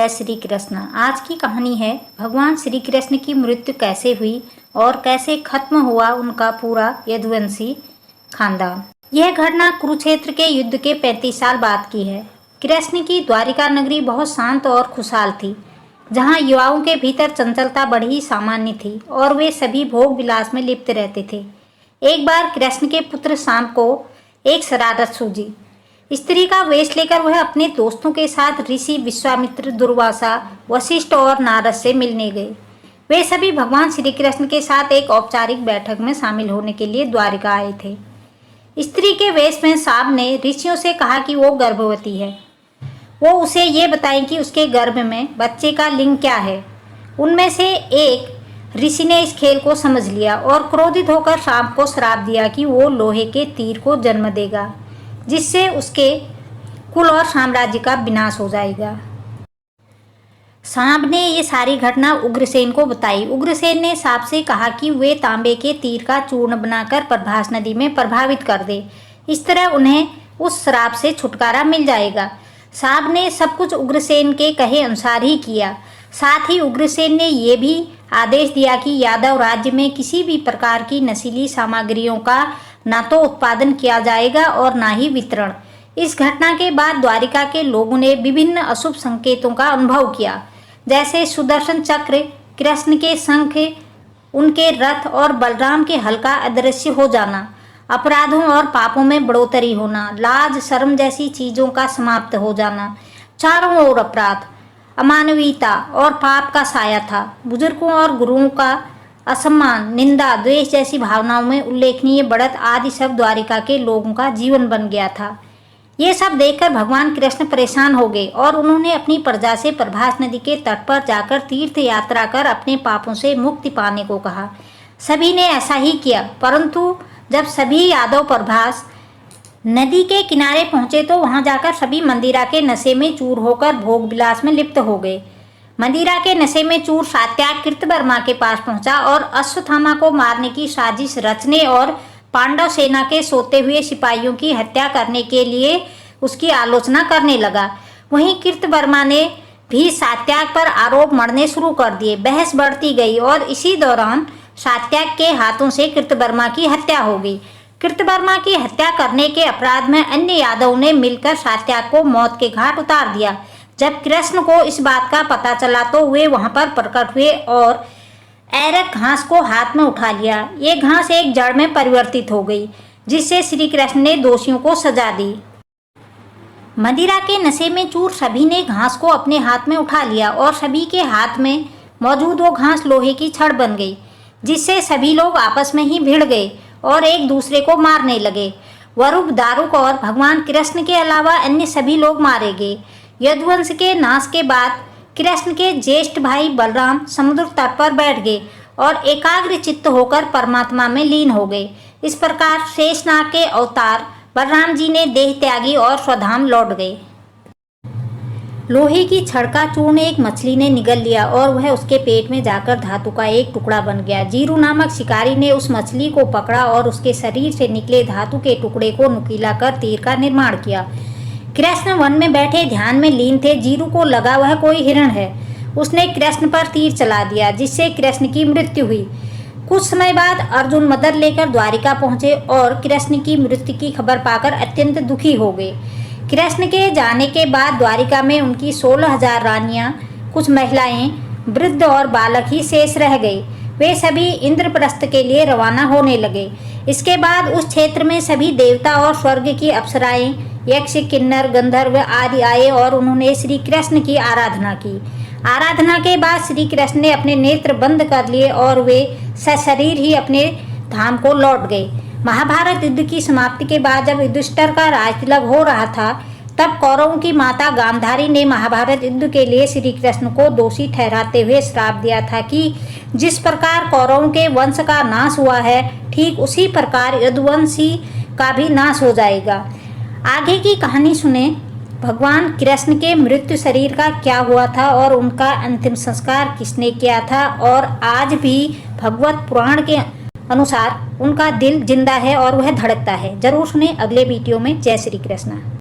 जय श्री कृष्ण। आज की कहानी है भगवान श्री कृष्ण की मृत्यु कैसे हुई और कैसे खत्म हुआ उनका पूरा यदुवंशी खानदान। यह घटना कुरुक्षेत्र के युद्ध के 35 साल बाद की है। कृष्ण की द्वारिका नगरी बहुत शांत और खुशहाल थी, जहाँ युवाओं के भीतर चंचलता बड़ी सामान्य थी और वे सभी भोग विलास में लिप्त रहते थे। एक बार कृष्ण के पुत्र शाम को एक शरारत सूझी। स्त्री का वेश लेकर वह अपने दोस्तों के साथ ऋषि विश्वामित्र, दुर्वासा, वशिष्ठ और नारद से मिलने गए। वे सभी भगवान श्री कृष्ण के साथ एक औपचारिक बैठक में शामिल होने के लिए द्वारिका आए थे। स्त्री के वेश में शाम ने ऋषियों से कहा कि वो गर्भवती है। वो उसे ये बताएं कि उसके गर्भ में बच्चे का लिंग क्या है। उनमें से एक ऋषि ने इस खेल को समझ लिया और क्रोधित होकर शाम को श्राप दिया कि वो लोहे के तीर को जन्म देगा, जिससे उसके कुल और साम्राज्य का विनाश हो जाएगा। सांप ने ये सारी घटना उग्रसेन को बताई। उग्रसेन ने सांप से कहा कि वे तांबे के तीर का चूर्ण बनाकर प्रभास नदी में प्रभावित कर दे। इस तरह उन्हें उस श्राप से छुटकारा मिल जाएगा। सांप ने सब कुछ उग्रसेन के कहे अनुसार ही किया। साथ ही उग्रसेन ने यह भी आदेश दिया कि यादव राज्य में किसी भी प्रकार की नशीली सामग्रियों का न तो उत्पादन किया जाएगा और न ही वितरण। इस घटना के बाद द्वारिका के लोगों ने विभिन्न अशुभ संकेतों का अनुभव किया, जैसे सुदर्शन चक्र, कृष्ण के शंख, उनके रथ और बलराम के हल्का अदृश्य हो जाना, अपराधों और पापों में बढ़ोतरी होना, लाज शर्म जैसी चीजों का समाप्त हो जाना। चारों ओर अपराध, अमानवीयता और पाप का साया था। बुजुर्गों और गुरुओं का असम्मान, निंदा, द्वेष जैसी भावनाओं में उल्लेखनीय बढ़त आदि सब द्वारिका के लोगों का जीवन बन गया था। ये सब देखकर भगवान कृष्ण परेशान हो गए और उन्होंने अपनी प्रजा से प्रभास नदी के तट पर जाकर तीर्थ यात्रा कर अपने पापों से मुक्ति पाने को कहा। सभी ने ऐसा ही किया, परंतु जब सभी यादव प्रभास नदी के किनारे पहुंचे तो वहां जाकर सभी मंदिरा के नशे में चूर होकर भोग विलास में लिप्त हो गए। मंदिरा के नशे में चूर सात्याग कृतवर्मा के पास पहुंचा और अश्वत्थामा को मारने की साजिश रचने और पांडव सेना के सोते हुए सिपाहियों की हत्या करने के लिए उसकी आलोचना करने लगा। वहीं कृतवर्मा ने भी सात्याग पर आरोप मढ़ने शुरू कर दिए। बहस बढ़ती गई और इसी दौरान सात्याग के हाथों से कृतवर्मा की हत्या हो गई। कृतवर्मा की हत्या करने के अपराध में अन्य यादवों ने मिलकर सात्याग को मौत के घाट उतार दिया। जब कृष्ण को इस बात का पता चला तो वे वहां पर प्रकट हुए और ऐरक घास को हाथ में उठा लिया। ये घास एक जड़ में परिवर्तित हो गई, जिससे श्री कृष्ण ने दोषियों को सजा दी। मदिरा के नशे में चूर सभी ने घास को अपने हाथ में उठा लिया और सभी के हाथ में मौजूद वो घास लोहे की छड़ बन गई, जिससे सभी लोग आपस में ही भिड़ गए और एक दूसरे को मारने लगे। वरुक, दारुक और भगवान कृष्ण के अलावा अन्य सभी लोग मारे गए। यदुवंश के नाश के बाद कृष्ण के ज्येष्ठ भाई बलराम समुद्र तट पर बैठ गए और एकाग्र चित्त होकर परमात्मा में लीन हो गए। इस प्रकार शेषनाग के अवतार बलराम जी ने देह त्यागी और स्वधाम लौट गए। लोहे की छड़ का चूर्ण एक मछली ने निगल लिया और वह उसके पेट में जाकर धातु का एक टुकड़ा बन गया। जीरू नामक शिकारी ने उस मछली को पकड़ा और उसके शरीर से निकले धातु के टुकड़े को नुकीला कर तीर का निर्माण किया। कृष्ण वन में बैठे ध्यान में लीन थे। जीरू को लगा वह कोई हिरण है। उसने कृष्ण पर तीर चला दिया, जिससे कृष्ण की मृत्यु हुई। कुछ समय बाद अर्जुन मदद लेकर द्वारिका पहुंचे और कृष्ण की मृत्यु की खबर पाकर अत्यंत दुखी हो गए। कृष्ण के जाने के बाद द्वारिका में उनकी 16,000 रानियां, कुछ महिलाएं, वृद्ध और बालक ही शेष रह गए। वे सभी इंद्रप्रस्थ के लिए रवाना होने लगे। इसके बाद उस क्षेत्र में सभी देवता और स्वर्ग की अप्सराएं, यक्ष, किन्नर, गंधर्व आदि आए और उन्होंने श्री कृष्ण की आराधना की। आराधना के बाद श्री कृष्ण ने अपने नेत्र बंद कर लिए और वे सशरीर ही अपने धाम को लौट गए। महाभारत युद्ध की समाप्ति के बाद जब युधिष्ठिर का राजतिलक हो रहा था, तब कौरवों की माता गांधारी ने महाभारत युद्ध के लिए श्री कृष्ण को दोषी ठहराते हुए श्राप दिया था कि जिस प्रकार कौरवों के वंश का नाश हुआ है, ठीक उसी प्रकार यदुवंशी का भी नाश हो जाएगा। आगे की कहानी सुने। भगवान कृष्ण के मृत्यु शरीर का क्या हुआ था और उनका अंतिम संस्कार किसने किया था, और आज भी भगवत पुराण के अनुसार उनका दिल जिंदा है और वह धड़कता है। जरूर सुने अगले वीडियो में। जय श्री कृष्ण।